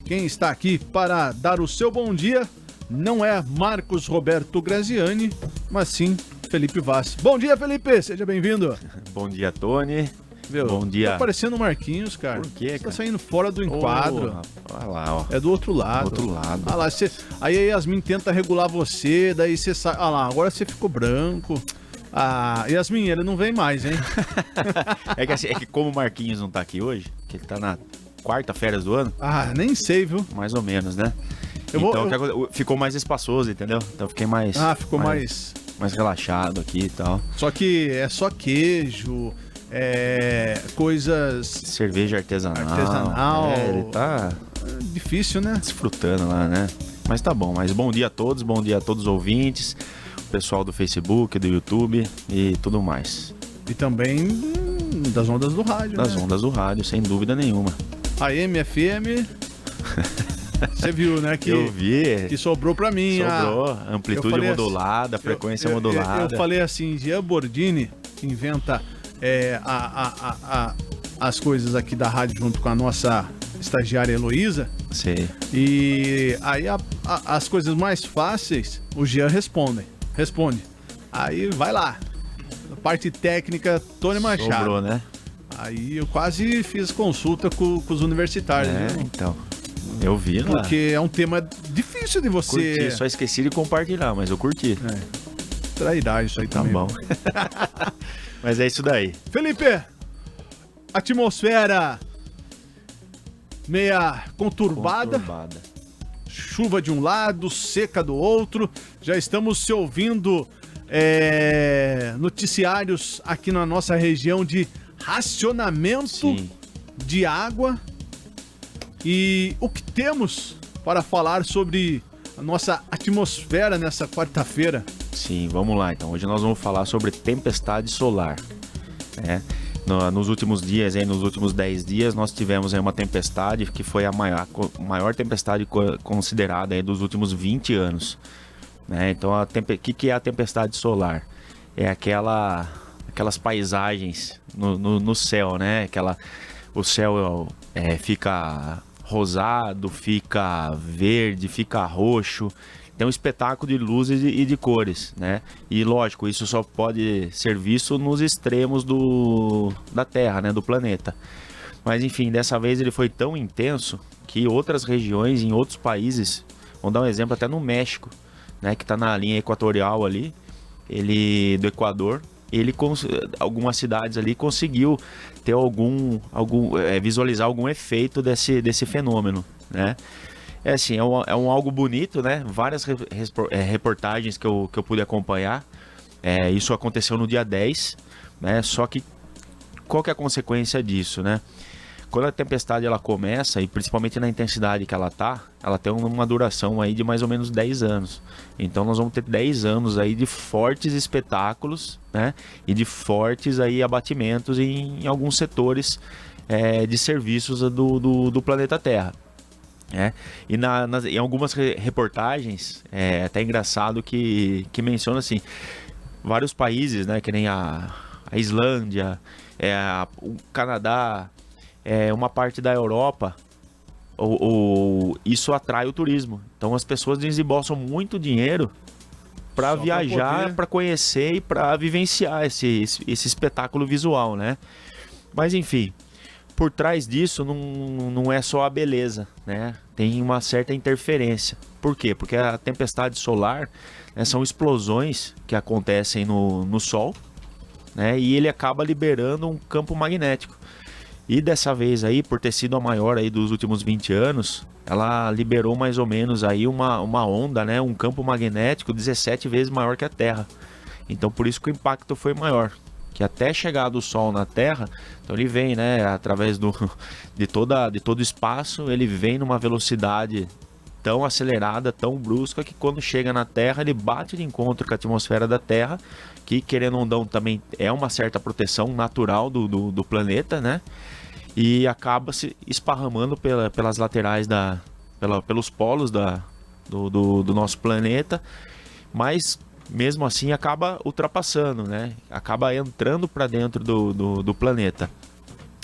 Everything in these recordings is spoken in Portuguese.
Quem está aqui para dar o seu bom dia não é Marcos Roberto Graziani, mas sim Felipe Vaz. Bom dia, Felipe, seja bem-vindo. Bom dia, Tony. Meu, bom dia. Tá parecendo o Marquinhos, cara. Por quê, cara? Você tá saindo fora do enquadro. Olha lá, ó. É do outro lado. Do outro lado. Olha lá, aí a Yasmin tenta regular você, daí você sai. Olha lá, agora você ficou branco. Ah, Yasmin, ele não vem mais, hein? é que como o Marquinhos não tá aqui hoje, que ele tá na quarta férias do ano. Ah, nem sei, viu? Mais ou menos, né? Ficou mais espaçoso, entendeu? Então fiquei mais... ficou mais relaxado aqui e tal. Só que é só queijo, coisas... Cerveja artesanal. Ele tá... difícil, né? Desfrutando lá, né? Mas tá bom. Mas bom dia a todos os ouvintes, o pessoal do Facebook, do YouTube e tudo mais. E também das ondas do rádio, Das ondas do rádio, sem dúvida nenhuma. AM, FM... Você viu, né? Que, eu vi. Que sobrou pra mim. Sobrou. Amplitude modulada, frequência modulada. Eu falei assim, Jean Bordini inventa as coisas aqui da rádio junto com a nossa estagiária Heloísa. Sim. E aí as coisas mais fáceis, o Jean responde. Aí vai lá. A parte técnica, Tony Machado. Sobrou, né? Aí eu quase fiz consulta com os universitários. Viu? Então... Eu vi, né? Porque é um tema difícil de você... Curti, só esqueci de compartilhar, mas eu curti. Traidade isso aí também. Tá bom. Mas é isso daí. Felipe, atmosfera meia conturbada. Chuva de um lado, seca do outro. Já estamos se ouvindo noticiários aqui na nossa região de racionamento de água. E o que temos para falar sobre a nossa atmosfera nessa quarta-feira? Sim, vamos lá. Então, hoje nós vamos falar sobre tempestade solar. Nos últimos dias, nos últimos 10 dias, nós tivemos uma tempestade que foi a maior tempestade considerada dos últimos 20 anos. Então, o que é a tempestade solar? É aquelas paisagens no céu, né? O céu fica rosado, fica verde, fica roxo. Tem um espetáculo de luzes e de cores, né? E lógico, isso só pode ser visto nos extremos da Terra, né? Do planeta. Mas enfim, dessa vez ele foi tão intenso que outras regiões em outros países, vamos dar um exemplo até no México, né? Que está na linha equatorial ali, do Equador. Algumas cidades ali conseguiu ter visualizar algum efeito desse fenômeno, né? É um algo bonito, né? Várias reportagens que eu pude acompanhar. Isso aconteceu no dia 10, né? Só que qual que é a consequência disso, né? Quando a tempestade ela começa, e principalmente na intensidade que ela tem uma duração aí de mais ou menos 10 anos. Então nós vamos ter 10 anos aí de fortes espetáculos, né? E de fortes aí abatimentos em alguns setores de serviços do planeta Terra. E em algumas reportagens, é até engraçado que menciona assim, vários países, né? Que nem a Islândia, o Canadá, uma parte da Europa, isso atrai o turismo. Então as pessoas desembolsam muito dinheiro para viajar, para conhecer e para vivenciar esse espetáculo visual, né? Mas enfim, por trás disso não é só a beleza, né? Tem uma certa interferência. Por quê? Porque a tempestade solar, né, são explosões que acontecem no Sol, né? E ele acaba liberando um campo magnético. E dessa vez aí, por ter sido a maior aí dos últimos 20 anos, ela liberou mais ou menos aí uma onda, né? Um campo magnético 17 vezes maior que a Terra. Então por isso que o impacto foi maior. Que até chegar do Sol na Terra, então ele vem, né? Através de todo o espaço, ele vem numa velocidade tão acelerada, tão brusca, que quando chega na Terra, ele bate de encontro com a atmosfera da Terra, que querendo ou não também é uma certa proteção natural do planeta, né? E acaba se esparramando pelas laterais, pelos polos do nosso planeta, mas mesmo assim acaba ultrapassando, né? Acaba entrando para dentro do planeta.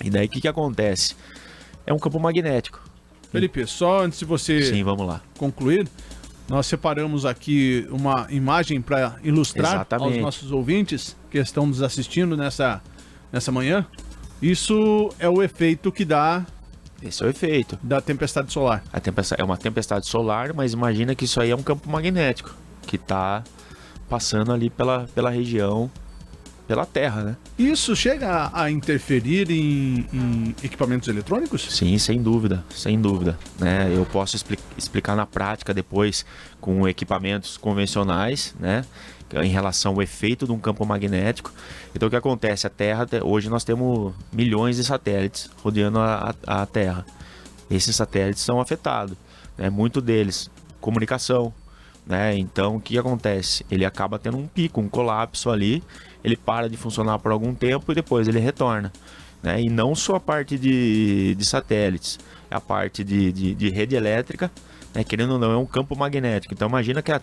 E daí o que acontece? É um campo magnético. Felipe, só antes de você Sim, vamos lá. concluir, nós separamos aqui uma imagem para ilustrar Exatamente. aos nossos ouvintes que estão nos assistindo nessa manhã. Isso é o efeito que dá Esse é o efeito. da tempestade solar. É uma tempestade solar, mas imagina que isso aí é um campo magnético que está passando ali pela região, pela Terra, né? Isso chega a interferir em equipamentos eletrônicos? Sim, sem dúvida, sem dúvida. Né? Eu posso explicar na prática depois com equipamentos convencionais, né? Em relação ao efeito de um campo magnético. Então o que acontece? A Terra, hoje nós temos milhões de satélites rodeando a Terra. Esses satélites são afetados, né? Muito deles, comunicação, né? Então o que acontece? Ele acaba tendo um pico, um colapso ali, ele para de funcionar por algum tempo e depois ele retorna, né? E não só a parte de satélites, a parte de rede elétrica, né? Querendo ou não, é um campo magnético. Então imagina que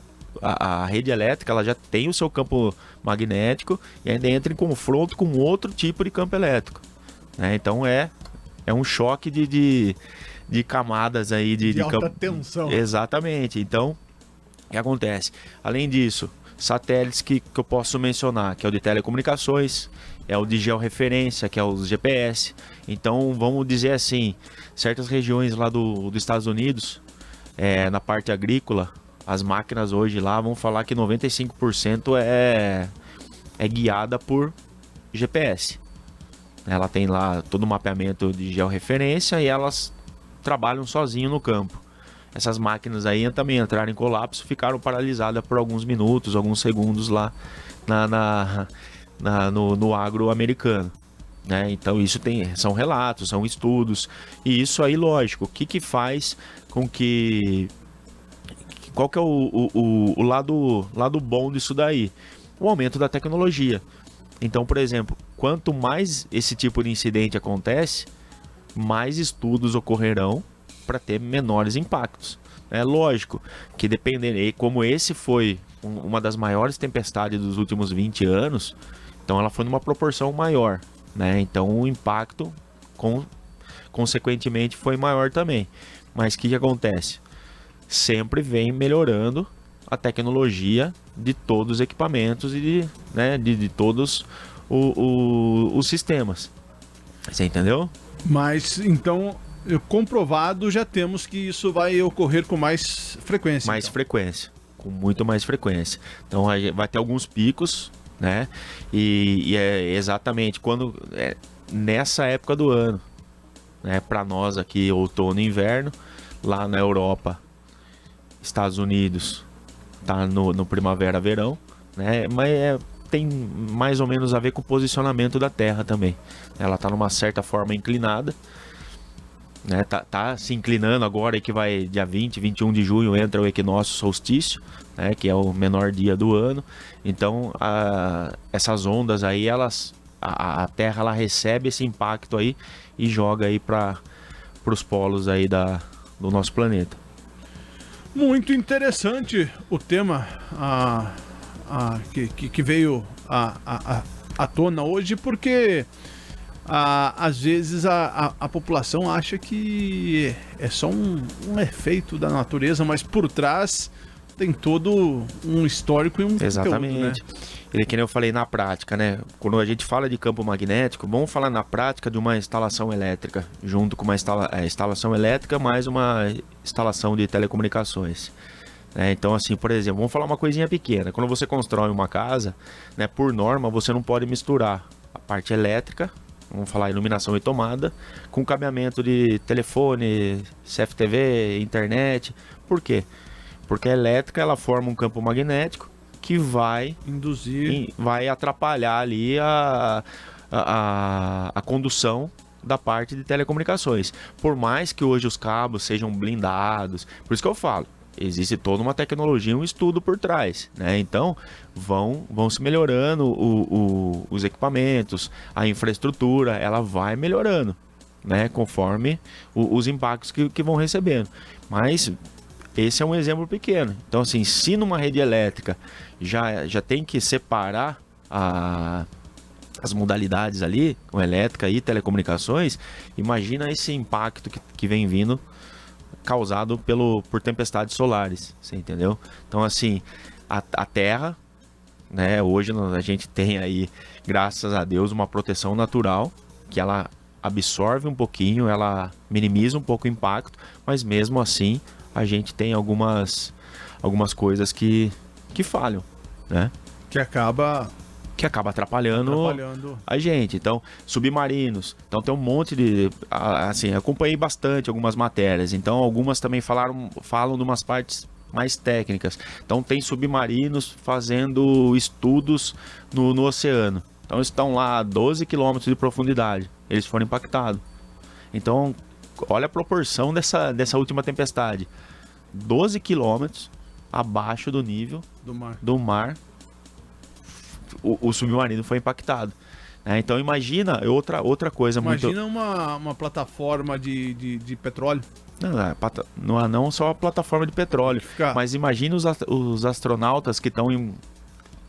a rede elétrica ela já tem o seu campo magnético e ainda entra em confronto com outro tipo de campo elétrico, né? Então é um choque de camadas aí De alta campo. tensão. Exatamente. Então, o que acontece? Além disso, satélites que eu posso mencionar, que é o de telecomunicações, é o de georreferência, que é os GPS. Então, vamos dizer assim, certas regiões lá dos Estados Unidos, na parte agrícola, as máquinas hoje lá vão falar que 95% é guiada por GPS. Ela tem lá todo o mapeamento de georreferência e elas trabalham sozinho no campo. Essas máquinas aí também entraram em colapso, ficaram paralisadas por alguns minutos, alguns segundos lá no agro americano, né? Então isso são relatos, são estudos, e isso aí, lógico, o que faz com que... Qual que é o lado bom disso daí? O aumento da tecnologia. Então, por exemplo, quanto mais esse tipo de incidente acontece, mais estudos ocorrerão para ter menores impactos. É lógico que dependendo, como esse foi uma das maiores tempestades dos últimos 20 anos, então ela foi numa proporção maior, né? Então o impacto, consequentemente, foi maior também. Mas o que acontece? Sempre vem melhorando a tecnologia de todos os equipamentos e de todos os sistemas. Você entendeu? Mas, então, comprovado, já temos que isso vai ocorrer com mais frequência. Mais frequência, com muito mais frequência. Então, vai ter alguns picos, né? E é exatamente quando... nessa época do ano, né? Para nós aqui, outono e inverno, lá na Europa, Estados Unidos, tá no primavera-verão, né? Mas tem mais ou menos a ver com o posicionamento da Terra também. Ela está numa certa forma inclinada, né? Tá se inclinando agora, e que vai dia 20, 21 de junho entra o equinócio solstício, né? Que é o menor dia do ano. Então essas ondas aí, a Terra ela recebe esse impacto aí e joga aí para os polos aí do nosso planeta. Muito interessante o tema que veio à tona hoje, porque às vezes a população acha que é só um efeito da natureza, mas por trás tem todo um histórico e um Exatamente. conteúdo, né? Ele, que nem eu falei na prática, né? Quando a gente fala de campo magnético, vamos falar na prática de uma instalação elétrica, junto com uma instalação elétrica mais uma instalação de telecomunicações. Então, assim, por exemplo, vamos falar uma coisinha pequena. Quando você constrói uma casa, né, por norma, você não pode misturar a parte elétrica, vamos falar iluminação e tomada, com cabeamento de telefone, CFTV, internet. Por quê? Porque a elétrica, ela forma um campo magnético que vai induzir, vai atrapalhar ali a condução da parte de telecomunicações. Por mais que hoje os cabos sejam blindados, por isso que eu falo, existe toda uma tecnologia, um estudo por trás, né? Então vão se melhorando os equipamentos, a infraestrutura, ela vai melhorando, né? Conforme os impactos que vão recebendo. Mas esse é um exemplo pequeno. Então, assim, se numa rede elétrica já tem que separar as modalidades ali, com elétrica e telecomunicações, imagina esse impacto que vem vindo causado por tempestades solares, você entendeu? Então, assim, a Terra, né, hoje a gente tem aí, graças a Deus, uma proteção natural, que ela absorve um pouquinho, ela minimiza um pouco o impacto, mas mesmo assim a gente tem algumas coisas que falham, né? Que acaba atrapalhando a gente. Então, submarinos. Então, tem um monte de... Assim, acompanhei bastante algumas matérias. Então, algumas também falam de umas partes mais técnicas. Então, tem submarinos fazendo estudos no oceano. Então, estão lá a 12 quilômetros de profundidade. Eles foram impactados. Então, olha a proporção dessa última tempestade. 12 quilômetros abaixo do nível do mar. O submarino foi impactado. Então imagina outra coisa. Imagina uma plataforma de petróleo. Não só a plataforma de petróleo, mas imagina os astronautas que estão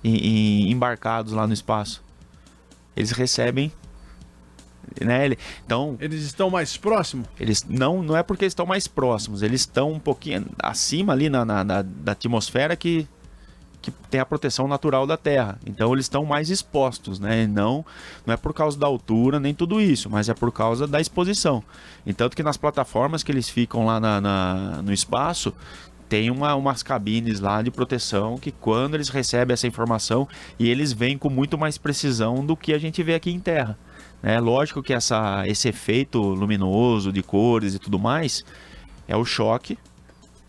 embarcados lá no espaço. Eles recebem, né? Então, eles estão mais próximos? Eles não é porque eles estão mais próximos, eles estão um pouquinho acima ali da atmosfera que tem a proteção natural da Terra. Então eles estão mais expostos, né? Não é por causa da altura nem tudo isso, mas é por causa da exposição. Entanto que nas plataformas que eles ficam lá no espaço, tem umas cabines lá de proteção que quando eles recebem essa informação, e eles vêm com muito mais precisão do que a gente vê aqui em Terra. Lógico que esse efeito luminoso de cores e tudo mais é o choque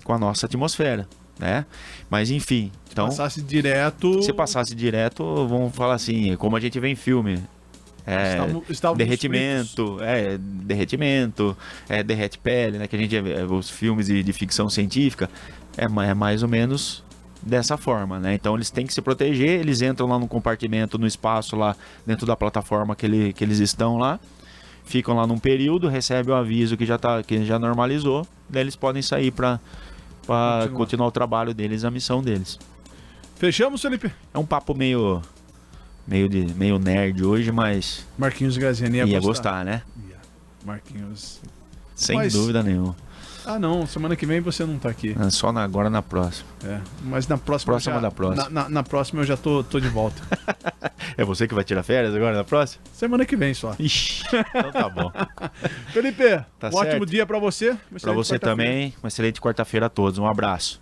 com a nossa atmosfera, né? Mas enfim, então, se passasse direto, vamos falar assim, como a gente vê em filme, derretimento, derrete pele, né? Que a gente vê os filmes de ficção científica, é mais ou menos dessa forma, né? Então eles têm que se proteger, eles entram lá no compartimento, no espaço lá dentro da plataforma que eles estão lá, ficam lá num período, recebem o aviso que já normalizou, daí eles podem sair para continuar o trabalho deles, a missão deles. Fechamos, Felipe? É um papo meio nerd hoje, mas Marquinhos Graziani ia gostar, né? Marquinhos. Sem dúvida nenhuma. Ah, não, semana que vem você não tá aqui. Só agora na próxima. Mas na próxima. Na próxima eu já tô de volta. É você que vai tirar férias agora na próxima? Semana que vem só. Ixi, então tá bom. Felipe, ótimo dia pra você. Pra você também. Uma excelente quarta-feira a todos. Um abraço.